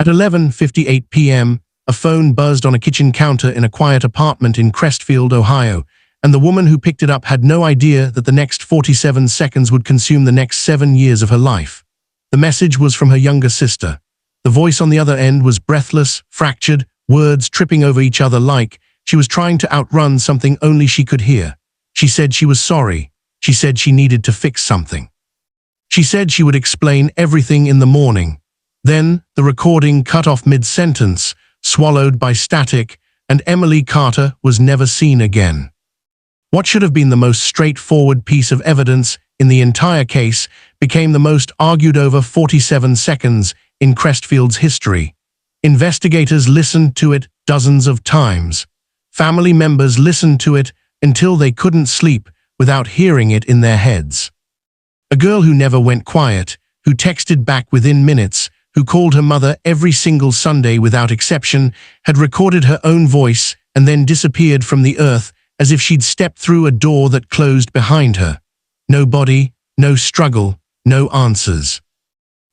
At 11:58 p.m., a phone buzzed on a kitchen counter in a quiet apartment in Crestfield, Ohio, and the woman who picked it up had no idea that the next 47 seconds would consume the next 7 years of her life. The message was from her younger sister. The voice on the other end was breathless, fractured, words tripping over each other like she was trying to outrun something only she could hear. She said she was sorry. She said she needed to fix something. She said she would explain everything in the morning. Then, the recording cut off mid-sentence, swallowed by static, and Emily Carter was never seen again. What should have been the most straightforward piece of evidence in the entire case became the most argued over 47 seconds in Crestfield's history. Investigators listened to it dozens of times. Family members listened to it until they couldn't sleep without hearing it in their heads. A girl who never went quiet, who texted back within minutes, who called her mother every single Sunday without exception, had recorded her own voice and then disappeared from the earth as if she'd stepped through a door that closed behind her. No body, no struggle, no answers.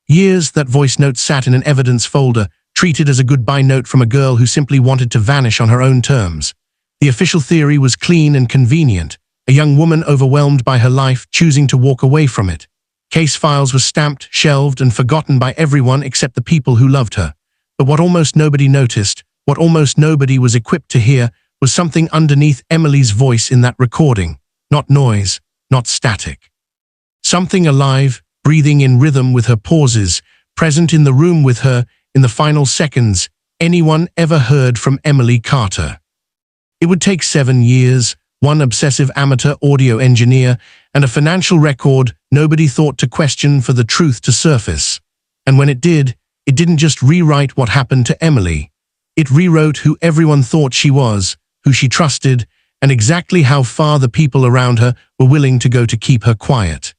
Years that voice note sat in an evidence folder, treated as a goodbye note from a girl who simply wanted to vanish on her own terms. The official theory was clean and convenient, a young woman overwhelmed by her life choosing to walk away from it. Case files were stamped, shelved, and forgotten by everyone except the people who loved her. But what almost nobody noticed, what almost nobody was equipped to hear, was something underneath Emily's voice in that recording. Not noise, not static. Something alive, breathing in rhythm with her pauses, present in the room with her in the final seconds anyone ever heard from Emily Carter. It would take 7 years, one obsessive amateur audio engineer, and a financial record nobody thought to question for the truth to surface. And when it didn't just rewrite what happened to Emily. It rewrote who everyone thought she was, who she trusted, and exactly how far the people around her were willing to go to keep her quiet.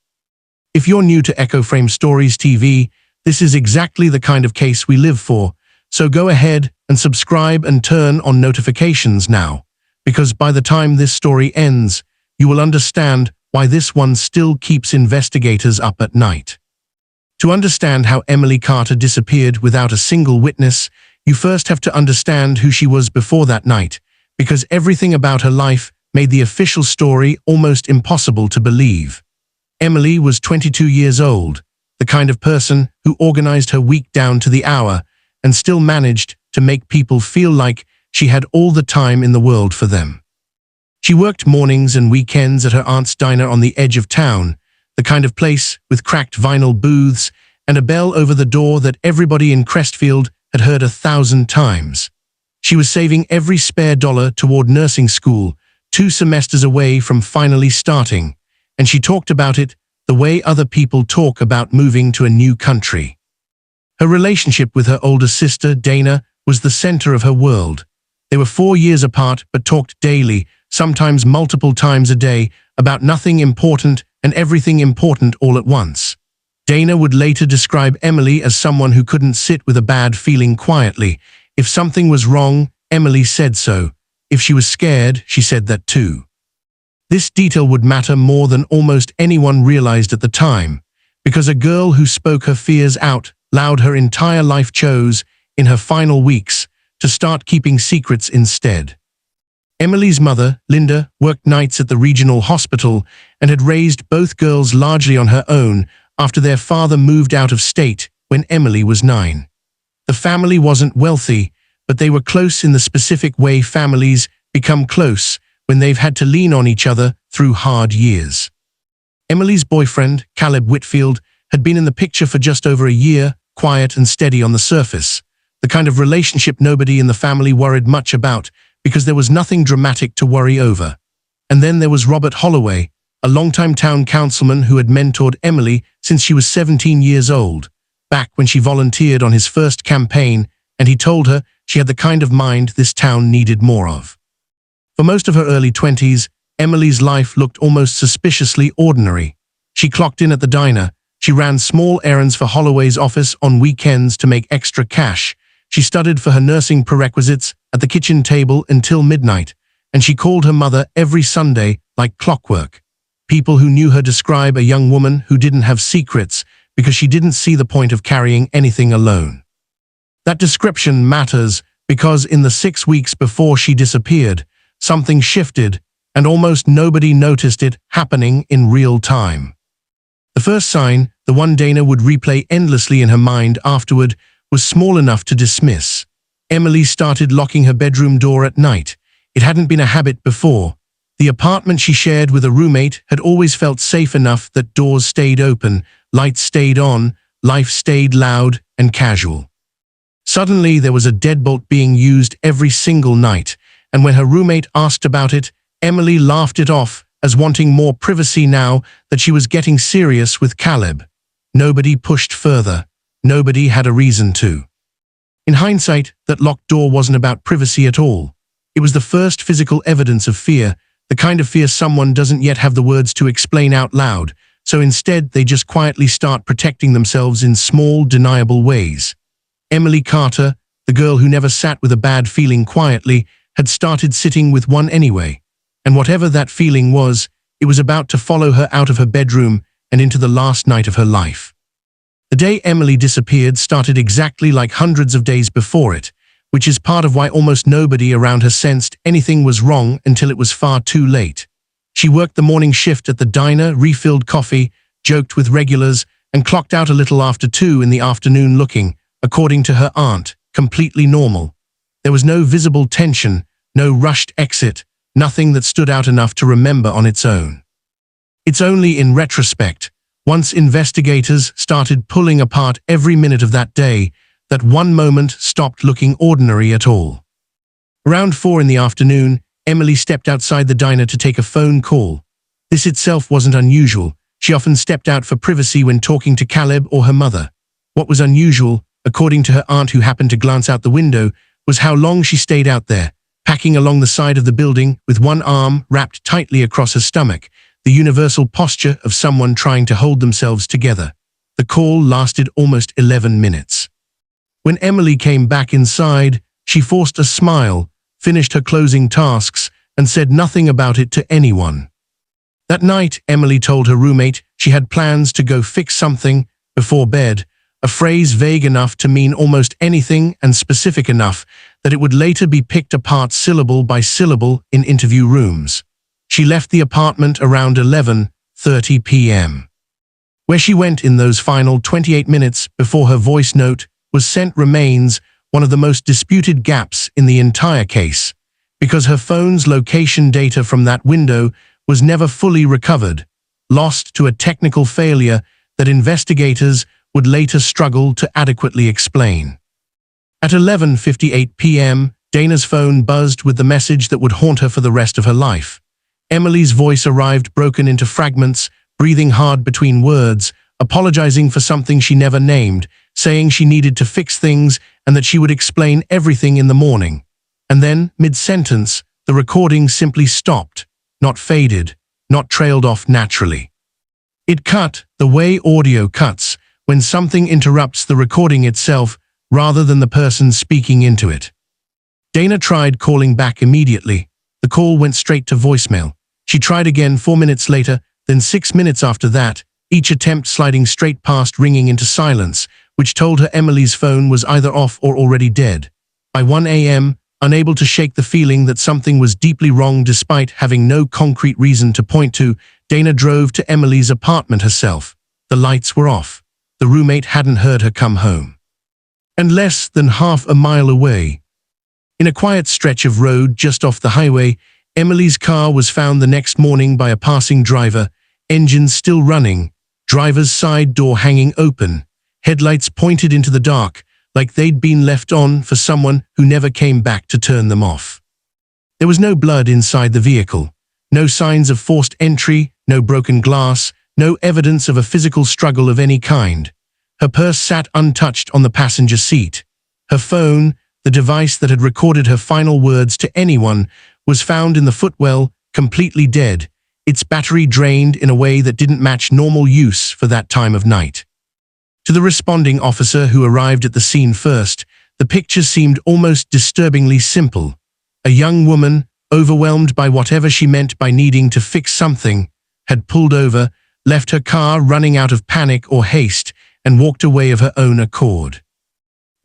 If you're new to Echo Frame Stories TV, this is exactly the kind of case we live for, so go ahead and subscribe and turn on notifications now, because by the time this story ends, you will understand why this one still keeps investigators up at night. To understand how Emily Carter disappeared without a single witness, you first have to understand who she was before that night, because everything about her life made the official story almost impossible to believe. Emily was 22 years old, the kind of person who organized her week down to the hour and still managed to make people feel like she had all the time in the world for them. She worked mornings and weekends at her aunt's diner on the edge of town, the kind of place with cracked vinyl booths and a bell over the door that everybody in Crestfield had heard 1,000 times. She was saving every spare dollar toward nursing school, 2 semesters away from finally starting, and she talked about it the way other people talk about moving to a new country. Her relationship with her older sister, Dana, was the center of her world. They were 4 years apart but talked daily, sometimes multiple times a day, about nothing important and everything important all at once. Dana would later describe Emily as someone who couldn't sit with a bad feeling quietly. If something was wrong, Emily said so. If she was scared, she said that too. This detail would matter more than almost anyone realized at the time, because a girl who spoke her fears out loud her entire life chose, in her final weeks, to start keeping secrets instead. Emily's mother, Linda, worked nights at the regional hospital and had raised both girls largely on her own after their father moved out of state when Emily was 9. The family wasn't wealthy, but they were close in the specific way families become close when they've had to lean on each other through hard years. Emily's boyfriend, Caleb Whitfield, had been in the picture for just over a year, quiet and steady on the surface, the kind of relationship nobody in the family worried much about because there was nothing dramatic to worry over. And then there was Robert Holloway, a longtime town councilman who had mentored Emily since she was 17 years old, back when she volunteered on his first campaign, and he told her she had the kind of mind this town needed more of. For most of her early 20s, Emily's life looked almost suspiciously ordinary. She clocked in at the diner. She ran small errands for Holloway's office on weekends to make extra cash. She studied for her nursing prerequisites at the kitchen table until midnight, and she called her mother every Sunday like clockwork. People who knew her describe a young woman who didn't have secrets because she didn't see the point of carrying anything alone. That description matters because in the 6 weeks before she disappeared, something shifted, and almost nobody noticed it happening in real time. The first sign, the one Dana would replay endlessly in her mind afterward, was small enough to dismiss. Emily started locking her bedroom door at night. It hadn't been a habit before. The apartment she shared with a roommate had always felt safe enough that doors stayed open, lights stayed on, life stayed loud and casual. Suddenly, there was a deadbolt being used every single night, and when her roommate asked about it, Emily laughed it off as wanting more privacy now that she was getting serious with Caleb. Nobody pushed further. Nobody had a reason to. In hindsight, that locked door wasn't about privacy at all. It was the first physical evidence of fear, the kind of fear someone doesn't yet have the words to explain out loud, so instead they just quietly start protecting themselves in small, deniable ways. Emily Carter, the girl who never sat with a bad feeling quietly, had started sitting with one anyway. And whatever that feeling was, it was about to follow her out of her bedroom and into the last night of her life. The day Emily disappeared started exactly like hundreds of days before it, which is part of why almost nobody around her sensed anything was wrong until it was far too late. She worked the morning shift at the diner, refilled coffee, joked with regulars, and clocked out a little after 2 in the afternoon looking, according to her aunt, completely normal. There was no visible tension, no rushed exit, nothing that stood out enough to remember on its own. It's only in retrospect, once investigators started pulling apart every minute of that day, that one moment stopped looking ordinary at all. Around 4 in the afternoon, Emily stepped outside the diner to take a phone call. This itself wasn't unusual. She often stepped out for privacy when talking to Caleb or her mother. What was unusual, according to her aunt who happened to glance out the window, was how long she stayed out there, packing along the side of the building with one arm wrapped tightly across her stomach, the universal posture of someone trying to hold themselves together. The call lasted almost 11 minutes. When Emily came back inside, she forced a smile, finished her closing tasks, and said nothing about it to anyone. That night, Emily told her roommate she had plans to go fix something before bed, a phrase vague enough to mean almost anything and specific enough that it would later be picked apart syllable by syllable in interview rooms. She left the apartment around 11:30 p.m. Where she went in those final 28 minutes before her voice note was sent remains one of the most disputed gaps in the entire case, because her phone's location data from that window was never fully recovered, lost to a technical failure that investigators would later struggle to adequately explain. At 11:58 p.m., Dana's phone buzzed with the message that would haunt her for the rest of her life. Emily's voice arrived broken into fragments, breathing hard between words, apologizing for something she never named, saying she needed to fix things and that she would explain everything in the morning. And then, mid-sentence, the recording simply stopped, not faded, not trailed off naturally. It cut the way audio cuts when something interrupts the recording itself rather than the person speaking into it. Dana tried calling back immediately. The call went straight to voicemail. She tried again 4 minutes later, then 6 minutes after that, each attempt sliding straight past ringing into silence, which told her Emily's phone was either off or already dead. By 1 a.m., unable to shake the feeling that something was deeply wrong despite having no concrete reason to point to, Dana drove to Emily's apartment herself. The lights were off. The roommate hadn't heard her come home. And less than half a mile away, in a quiet stretch of road just off the highway, Emily's car was found the next morning by a passing driver, engines still running, driver's side door hanging open, headlights pointed into the dark, like they'd been left on for someone who never came back to turn them off. There was no blood inside the vehicle, no signs of forced entry, no broken glass, no evidence of a physical struggle of any kind. Her purse sat untouched on the passenger seat. Her phone, the device that had recorded her final words to anyone, was found in the footwell, completely dead, its battery drained in a way that didn't match normal use for that time of night. To the responding officer who arrived at the scene first, the picture seemed almost disturbingly simple. A young woman, overwhelmed by whatever she meant by needing to fix something, had pulled over, left her car running out of panic or haste, and walked away of her own accord.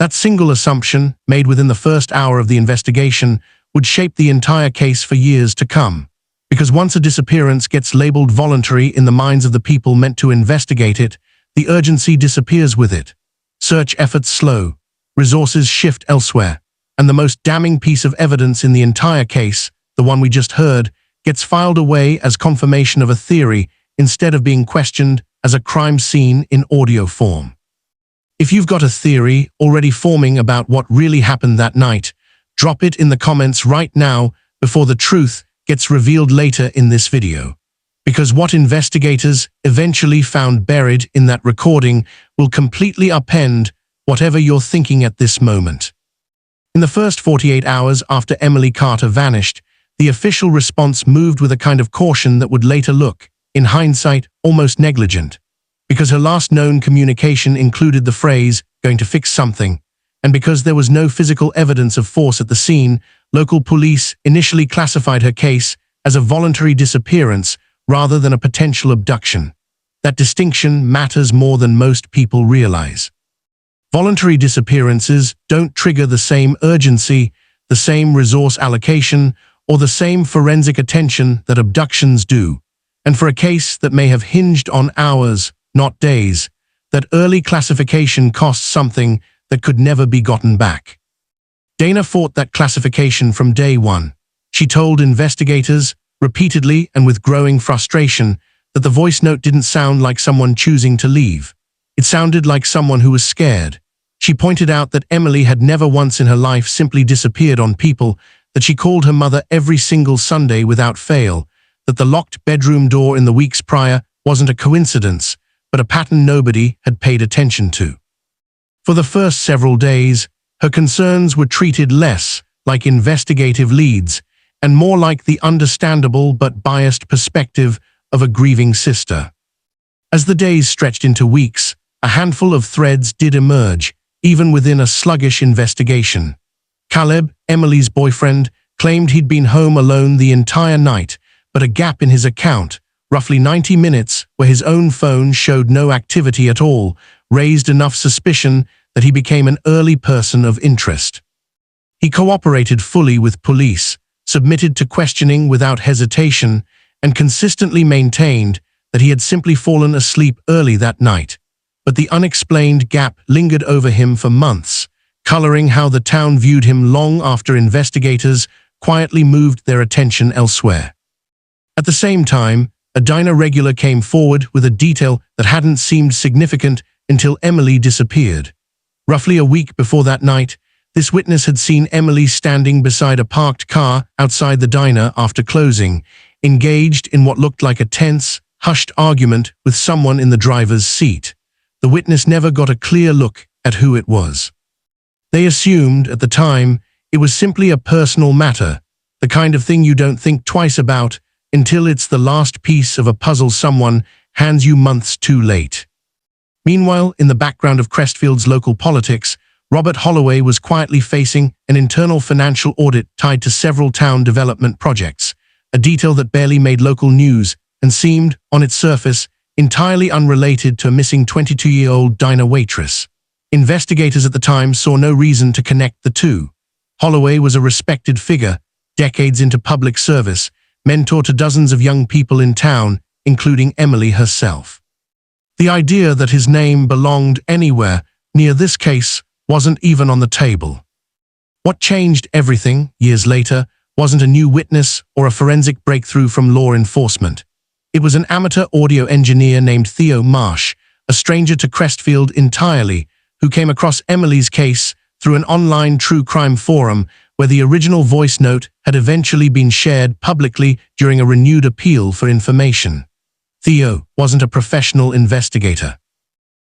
That single assumption, made within the first hour of the investigation, would shape the entire case for years to come. Because once a disappearance gets labeled voluntary in the minds of the people meant to investigate it, the urgency disappears with it. Search efforts slow, resources shift elsewhere, and the most damning piece of evidence in the entire case, the one we just heard, gets filed away as confirmation of a theory instead of being questioned as a crime scene in audio form. If you've got a theory already forming about what really happened that night, drop it in the comments right now before the truth gets revealed later in this video. Because what investigators eventually found buried in that recording will completely upend whatever you're thinking at this moment. In the first 48 hours after Emily Carter vanished, the official response moved with a kind of caution that would later look, in hindsight, almost negligent. Because her last known communication included the phrase, "going to fix something," and because there was no physical evidence of force at the scene, local police initially classified her case as a voluntary disappearance rather than a potential abduction. That distinction matters more than most people realize. Voluntary disappearances don't trigger the same urgency, the same resource allocation, or the same forensic attention that abductions do. And for a case that may have hinged on hours, not days, that early classification costs something that could never be gotten back. Dana fought that classification from day one. She told investigators, repeatedly and with growing frustration, that the voice note didn't sound like someone choosing to leave. It sounded like someone who was scared. She pointed out that Emily had never once in her life simply disappeared on people, that she called her mother every single Sunday without fail, that the locked bedroom door in the weeks prior wasn't a coincidence, but a pattern nobody had paid attention to. For the first several days, her concerns were treated less like investigative leads and more like the understandable but biased perspective of a grieving sister. As the days stretched into weeks, a handful of threads did emerge, even within a sluggish investigation. Caleb, Emily's boyfriend, claimed he'd been home alone the entire night, but a gap in his account, roughly 90 minutes, where his own phone showed no activity at all, raised enough suspicion that he became an early person of interest. He cooperated fully with police, submitted to questioning without hesitation, and consistently maintained that he had simply fallen asleep early that night. But the unexplained gap lingered over him for months, coloring how the town viewed him long after investigators quietly moved their attention elsewhere. At the same time, a diner regular came forward with a detail that hadn't seemed significant until Emily disappeared. Roughly a week before that night, this witness had seen Emily standing beside a parked car outside the diner after closing, engaged in what looked like a tense, hushed argument with someone in the driver's seat. The witness never got a clear look at who it was. They assumed, at the time, it was simply a personal matter, the kind of thing you don't think twice about until it's the last piece of a puzzle someone hands you months too late. Meanwhile, in the background of Crestfield's local politics, Robert Holloway was quietly facing an internal financial audit tied to several town development projects, a detail that barely made local news and seemed, on its surface, entirely unrelated to a missing 22-year-old diner waitress. Investigators at the time saw no reason to connect the two. Holloway was a respected figure, decades into public service, mentor to dozens of young people in town, including Emily herself. The idea that his name belonged anywhere near this case wasn't even on the table. What changed everything, years later, wasn't a new witness or a forensic breakthrough from law enforcement. It was an amateur audio engineer named Theo Marsh, a stranger to Crestfield entirely, who came across Emily's case through an online true crime forum where the original voice note had eventually been shared publicly during a renewed appeal for information. Theo wasn't a professional investigator.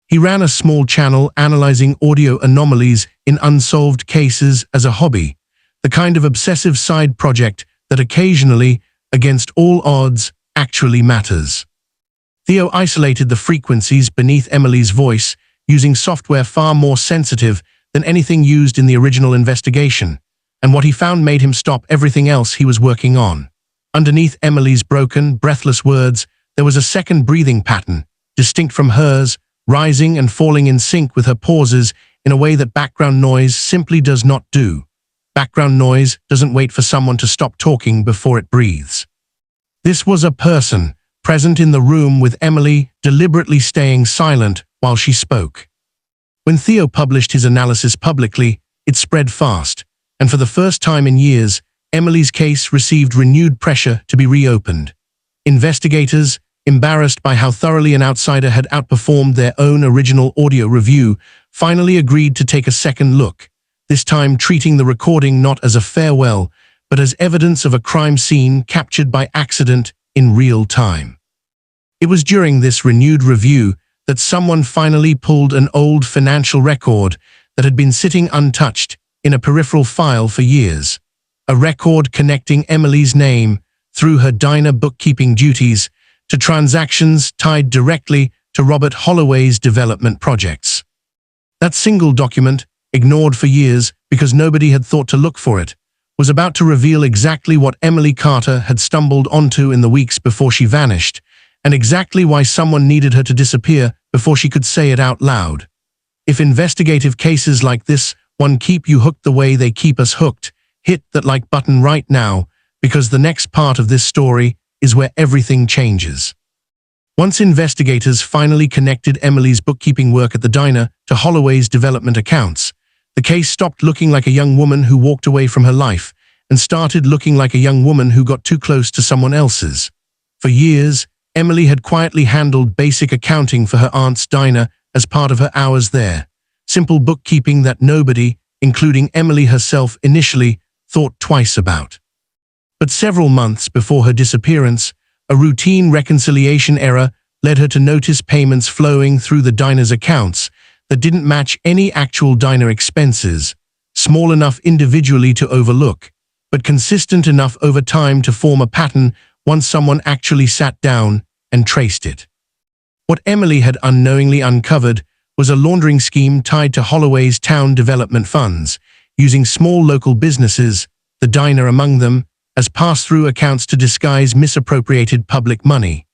He ran a small channel analyzing audio anomalies in unsolved cases as a hobby, the kind of obsessive side project that occasionally, against all odds, actually matters. Theo isolated the frequencies beneath Emily's voice using software far more sensitive than anything used in the original investigation, and what he found made him stop everything else he was working on. Underneath Emily's broken, breathless words, there was a second breathing pattern, distinct from hers, rising and falling in sync with her pauses in a way that background noise simply does not do. Background noise doesn't wait for someone to stop talking before it breathes. This was a person, present in the room with Emily, deliberately staying silent while she spoke. When Theo published his analysis publicly, it spread fast, and for the first time in years, Emily's case received renewed pressure to be reopened. Investigators, embarrassed by how thoroughly an outsider had outperformed their own original audio review, finally agreed to take a second look, this time treating the recording not as a farewell, but as evidence of a crime scene captured by accident in real time. It was during this renewed review that someone finally pulled an old financial record that had been sitting untouched in a peripheral file for years. A record connecting Emily's name, through her diner bookkeeping duties, to transactions tied directly to Robert Holloway's development projects. That single document, ignored for years because nobody had thought to look for it, was about to reveal exactly what Emily Carter had stumbled onto in the weeks before she vanished, and exactly why someone needed her to disappear before she could say it out loud. If investigative cases like this one keep you hooked the way they keep us hooked, hit that like button right now, because the next part of this story is where everything changes. Once investigators finally connected Emily's bookkeeping work at the diner to Holloway's development accounts, the case stopped looking like a young woman who walked away from her life and started looking like a young woman who got too close to someone else's. For years, Emily had quietly handled basic accounting for her aunt's diner as part of her hours there, simple bookkeeping that nobody, including Emily herself initially, thought twice about. But several months before her disappearance, a routine reconciliation error led her to notice payments flowing through the diner's accounts that didn't match any actual diner expenses, small enough individually to overlook, but consistent enough over time to form a pattern once someone actually sat down and traced it. What Emily had unknowingly uncovered was a laundering scheme tied to Holloway's town development funds, using small local businesses, the diner among them, as pass-through accounts to disguise misappropriated public money.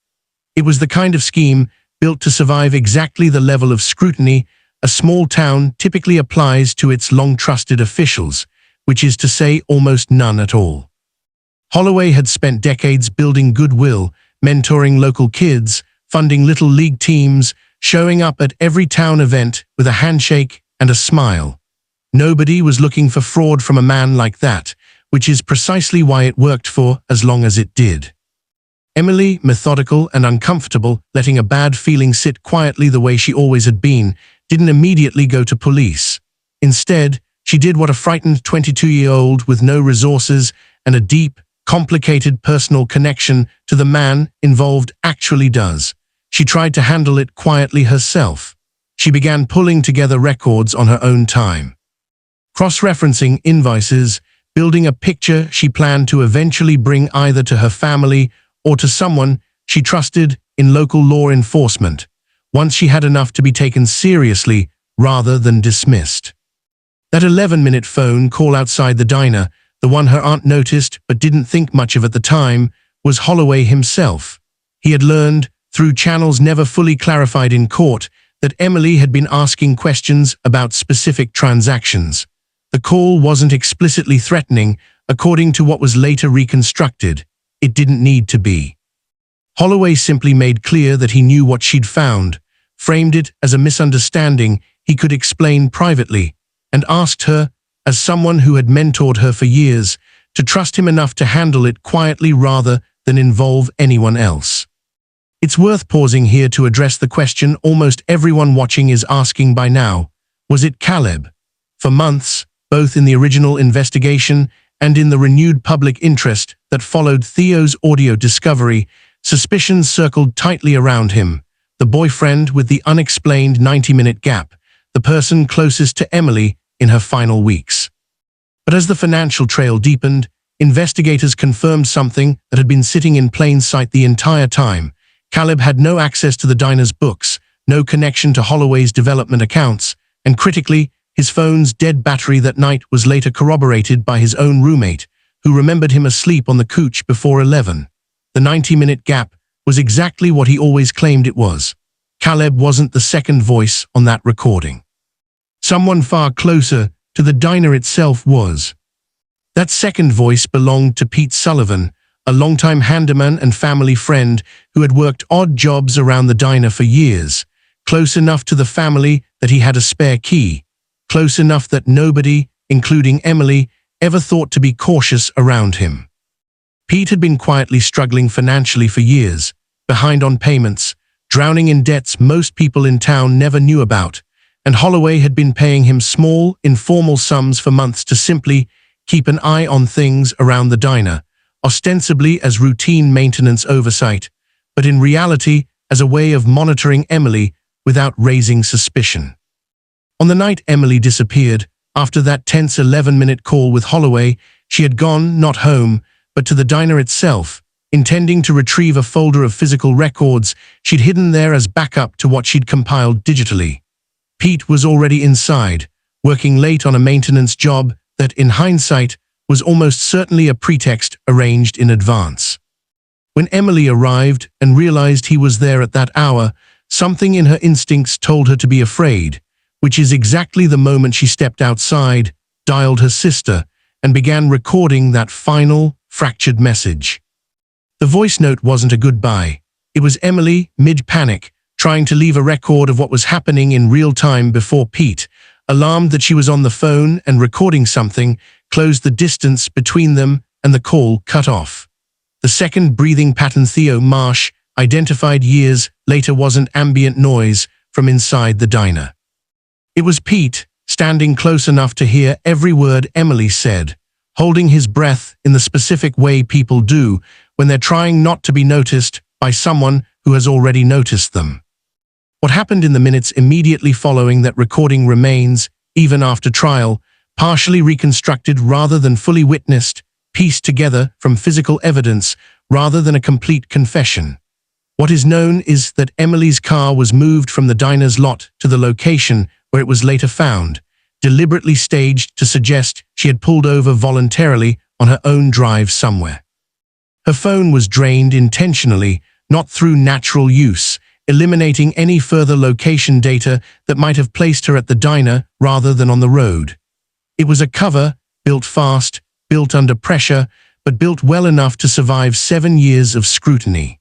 It was the kind of scheme built to survive exactly the level of scrutiny a small town typically applies to its long-trusted officials, which is to say almost none at all. Holloway had spent decades building goodwill, mentoring local kids, funding little league teams, showing up at every town event with a handshake and a smile. Nobody was looking for fraud from a man like that, which is precisely why it worked for as long as it did. Emily, methodical and uncomfortable, letting a bad feeling sit quietly the way she always had been, didn't immediately go to police. Instead, she did what a frightened 22-year-old with no resources and a deep, complicated personal connection to the man involved actually does. She tried to handle it quietly herself. She began pulling together records on her own time. Cross-referencing invoices, building a picture she planned to eventually bring either to her family or to someone she trusted in local law enforcement, once she had enough to be taken seriously rather than dismissed. That 11-minute phone call outside the diner, the one her aunt noticed but didn't think much of at the time, was Holloway himself. He had learned, through channels never fully clarified in court, that Emily had been asking questions about specific transactions. The call wasn't explicitly threatening, according to what was later reconstructed. It didn't need to be. Holloway simply made clear that he knew what she'd found, framed it as a misunderstanding he could explain privately, and asked her, as someone who had mentored her for years, to trust him enough to handle it quietly rather than involve anyone else. It's worth pausing here to address the question almost everyone watching is asking by now. Was it Caleb? For months, both in the original investigation and in the renewed public interest that followed Theo's audio discovery, suspicions circled tightly around him. The boyfriend with the unexplained 90-minute gap, the person closest to Emily in her final weeks. But as the financial trail deepened, investigators confirmed something that had been sitting in plain sight the entire time. Caleb had no access to the diner's books, no connection to Holloway's development accounts, and critically, his phone's dead battery that night was later corroborated by his own roommate, who remembered him asleep on the couch before 11. The 90-minute gap was exactly what he always claimed it was. Caleb wasn't the second voice on that recording. Someone far closer to the diner itself was. That second voice belonged to Pete Sullivan, a longtime handyman and family friend who had worked odd jobs around the diner for years, close enough to the family that he had a spare key, close enough that nobody, including Emily, ever thought to be cautious around him. Pete had been quietly struggling financially for years, behind on payments, drowning in debts most people in town never knew about, and Holloway had been paying him small, informal sums for months to simply keep an eye on things around the diner, ostensibly as routine maintenance oversight, but in reality as a way of monitoring Emily without raising suspicion. On the night Emily disappeared, after that tense 11-minute call with Holloway, she had gone, not home, but to the diner itself, intending to retrieve a folder of physical records she'd hidden there as backup to what she'd compiled digitally. Pete was already inside, working late on a maintenance job that, in hindsight, was almost certainly a pretext arranged in advance. When Emily arrived and realized he was there at that hour, something in her instincts told her to be afraid, which is exactly the moment she stepped outside, dialed her sister, and began recording that final, fractured message. The voice note wasn't a goodbye. It was Emily, mid-panic, trying to leave a record of what was happening in real time before Pete, alarmed that she was on the phone and recording something, closed the distance between them and the call cut off. The second breathing pattern Theo Marsh identified years later wasn't ambient noise from inside the diner. It was Pete, standing close enough to hear every word Emily said, holding his breath in the specific way people do when they're trying not to be noticed by someone who has already noticed them. What happened in the minutes immediately following that recording remains, even after trial, partially reconstructed rather than fully witnessed, pieced together from physical evidence rather than a complete confession. What is known is that Emily's car was moved from the diner's lot to the location where it was later found, deliberately staged to suggest she had pulled over voluntarily on her own drive somewhere. Her phone was drained intentionally, not through natural use, eliminating any further location data that might have placed her at the diner rather than on the road. It was a cover, built fast, built under pressure, but built well enough to survive 7 years of scrutiny.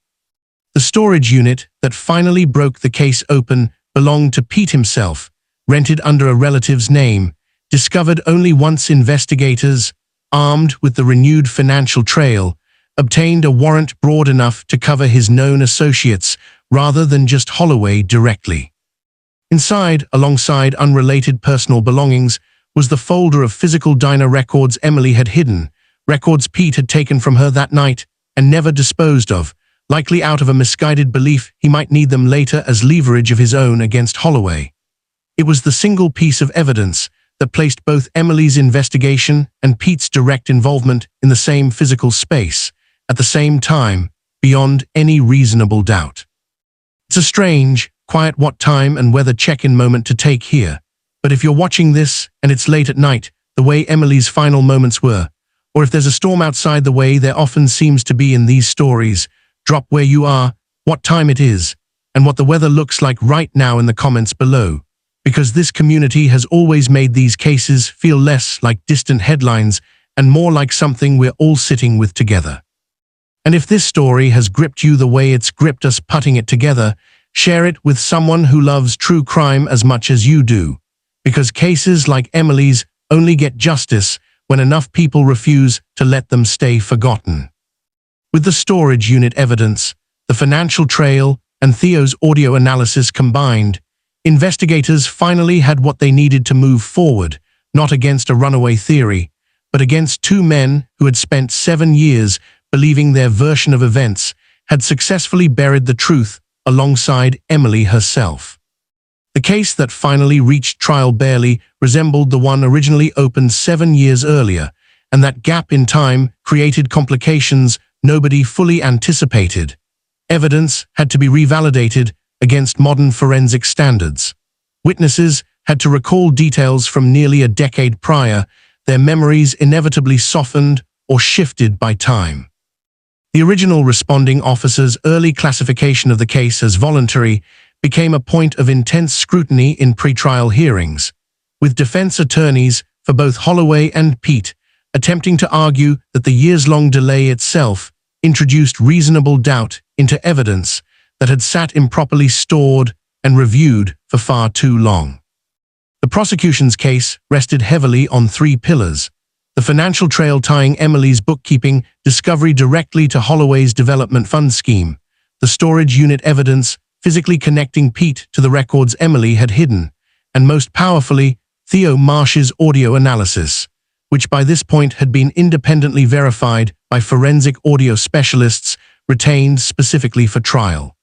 The storage unit that finally broke the case open belonged to Pete himself, rented under a relative's name, discovered only once investigators, armed with the renewed financial trail, obtained a warrant broad enough to cover his known associates rather than just Holloway directly. Inside, alongside unrelated personal belongings, was the folder of physical diner records Emily had hidden, records Pete had taken from her that night and never disposed of, likely out of a misguided belief he might need them later as leverage of his own against Holloway. It was the single piece of evidence that placed both Emily's investigation and Pete's direct involvement in the same physical space, at the same time, beyond any reasonable doubt. It's a strange, quiet what time and weather check-in moment to take here, but if you're watching this and it's late at night, the way Emily's final moments were, or if there's a storm outside the way there often seems to be in these stories, drop where you are, what time it is, and what the weather looks like right now in the comments below, because this community has always made these cases feel less like distant headlines and more like something we're all sitting with together. And if this story has gripped you the way it's gripped us putting it together, share it with someone who loves true crime as much as you do, because cases like Emily's only get justice when enough people refuse to let them stay forgotten. With the storage unit evidence, the financial trail, and Theo's audio analysis combined, investigators finally had what they needed to move forward, not against a runaway theory, but against two men who had spent 7 years believing their version of events had successfully buried the truth alongside Emily herself. The case that finally reached trial barely resembled the one originally opened 7 years earlier, and that gap in time created complications nobody fully anticipated. Evidence had to be revalidated against modern forensic standards. Witnesses had to recall details from nearly a decade prior, their memories inevitably softened or shifted by time. The original responding officer's early classification of the case as voluntary became a point of intense scrutiny in pretrial hearings, with defense attorneys for both Holloway and Pete attempting to argue that the years-long delay itself introduced reasonable doubt into evidence that had sat improperly stored and reviewed for far too long. The prosecution's case rested heavily on three pillars: the financial trail tying Emily's bookkeeping discovery directly to Holloway's development fund scheme, the storage unit evidence physically connecting Pete to the records Emily had hidden, and most powerfully, Theo Marsh's audio analysis, which by this point had been independently verified by forensic audio specialists retained specifically for trial.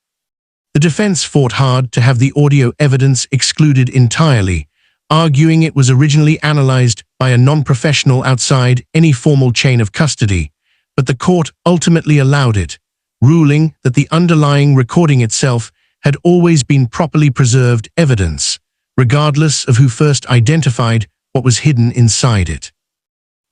The defense fought hard to have the audio evidence excluded entirely, arguing it was originally analyzed by a non-professional outside any formal chain of custody, but the court ultimately allowed it, ruling that the underlying recording itself had always been properly preserved evidence, regardless of who first identified what was hidden inside it.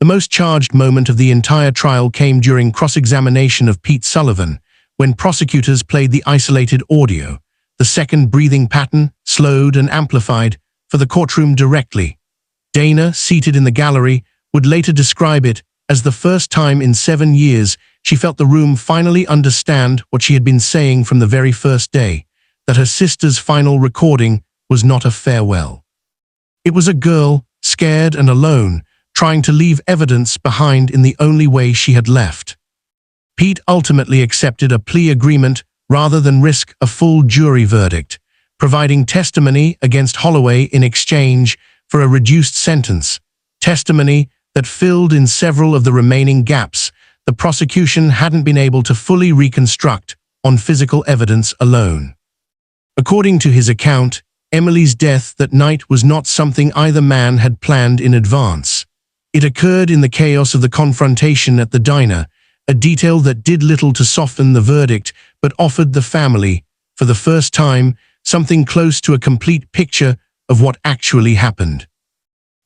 The most charged moment of the entire trial came during cross-examination of Pete Sullivan, when prosecutors played the isolated audio, the second breathing pattern, slowed and amplified, for the courtroom directly. Dana, seated in the gallery, would later describe it as the first time in 7 years she felt the room finally understand what she had been saying from the very first day, that her sister's final recording was not a farewell. It was a girl, scared and alone, trying to leave evidence behind in the only way she had left. Pete ultimately accepted a plea agreement rather than risk a full jury verdict, providing testimony against Holloway in exchange for a reduced sentence, testimony that filled in several of the remaining gaps the prosecution hadn't been able to fully reconstruct on physical evidence alone. According to his account, Emily's death that night was not something either man had planned in advance. It occurred in the chaos of the confrontation at the diner, a detail that did little to soften the verdict but offered the family, for the first time, something close to a complete picture of what actually happened.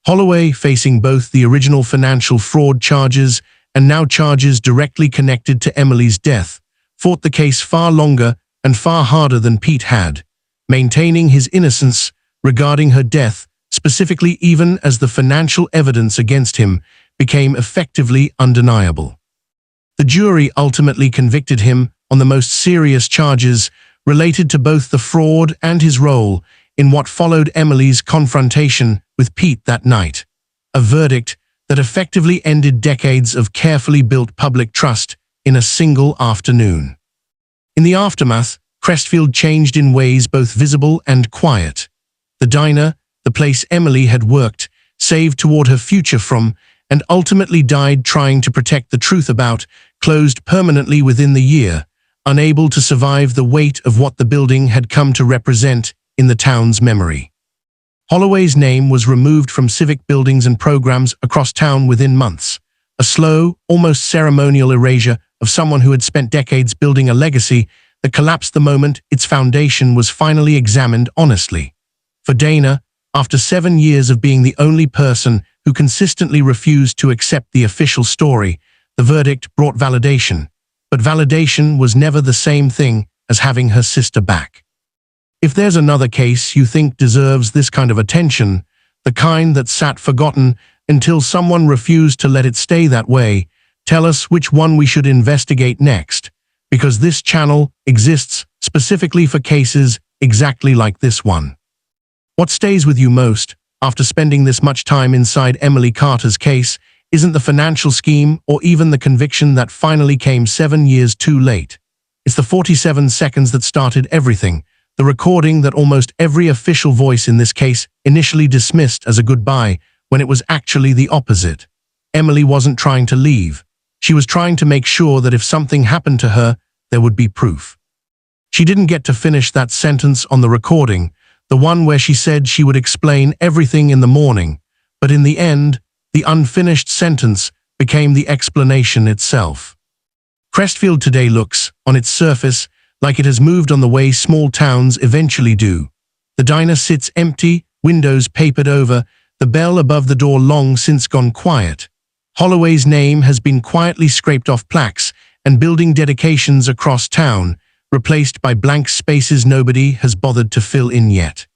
Holloway, facing both the original financial fraud charges and now charges directly connected to Emily's death, fought the case far longer and far harder than Pete had, maintaining his innocence regarding her death, specifically even as the financial evidence against him became effectively undeniable. The jury ultimately convicted him on the most serious charges related to both the fraud and his role in what followed Emily's confrontation with Pete that night, a verdict that effectively ended decades of carefully built public trust in a single afternoon. In the aftermath, Crestfield changed in ways both visible and quiet. The diner, the place Emily had worked, saved toward her future from, and ultimately died trying to protect the truth about, closed permanently within the year, unable to survive the weight of what the building had come to represent in the town's memory. Holloway's name was removed from civic buildings and programs across town within months, a slow, almost ceremonial erasure of someone who had spent decades building a legacy that collapsed the moment its foundation was finally examined honestly. For Dana, after 7 years of being the only person who consistently refused to accept the official story, the verdict brought validation, but validation was never the same thing as having her sister back. If there's another case you think deserves this kind of attention, the kind that sat forgotten until someone refused to let it stay that way, tell us which one we should investigate next, because this channel exists specifically for cases exactly like this one. What stays with you most, after spending this much time inside Emily Carter's case, isn't the financial scheme or even the conviction that finally came 7 years too late. It's the 47 seconds that started everything, the recording that almost every official voice in this case initially dismissed as a goodbye when it was actually the opposite. Emily wasn't trying to leave. She was trying to make sure that if something happened to her, there would be proof. She didn't get to finish that sentence on the recording, the one where she said she would explain everything in the morning, but in the end, the unfinished sentence became the explanation itself. Crestfield today looks, on its surface, like it has moved on the way small towns eventually do. The diner sits empty, windows papered over, the bell above the door long since gone quiet. Holloway's name has been quietly scraped off plaques and building dedications across town, replaced by blank spaces nobody has bothered to fill in yet.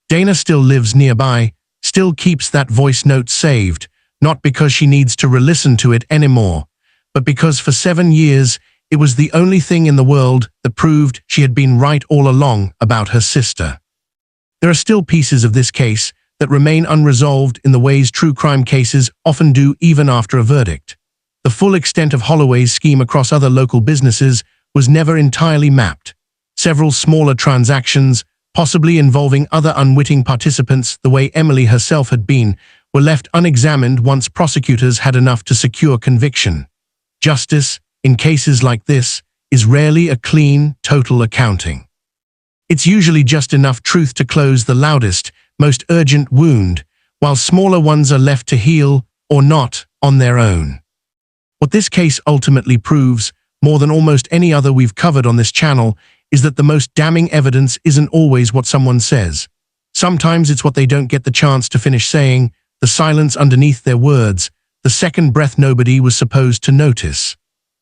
Dana still lives nearby, still keeps that voice note saved, not because she needs to re-listen to it anymore, but because for 7 years it was the only thing in the world that proved she had been right all along about her sister. There are still pieces of this case that remain unresolved in the ways true crime cases often do even after a verdict. The full extent of Holloway's scheme across other local businesses was never entirely mapped. Several smaller transactions, possibly involving other unwitting participants the way Emily herself had been, were left unexamined once prosecutors had enough to secure conviction. Justice, in cases like this, is rarely a clean, total accounting. It's usually just enough truth to close the loudest, most urgent wound, while smaller ones are left to heal, or not, on their own. What this case ultimately proves, more than almost any other we've covered on this channel, is that the most damning evidence isn't always what someone says. Sometimes it's what they don't get the chance to finish saying, the silence underneath their words, the second breath nobody was supposed to notice.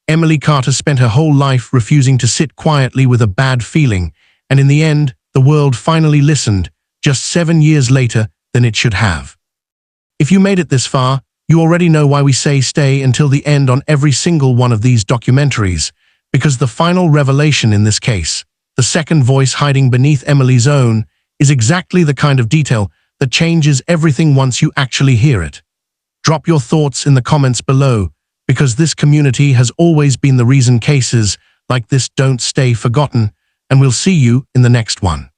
Emily Carter spent her whole life refusing to sit quietly with a bad feeling, and in the end, the world finally listened, just 7 years later than it should have. If you made it this far, you already know why we say stay until the end on every single one of these documentaries, because the final revelation in this case, the second voice hiding beneath Emily's own, is exactly the kind of detail that changes everything once you actually hear it. Drop your thoughts in the comments below, because this community has always been the reason cases like this don't stay forgotten, and we'll see you in the next one.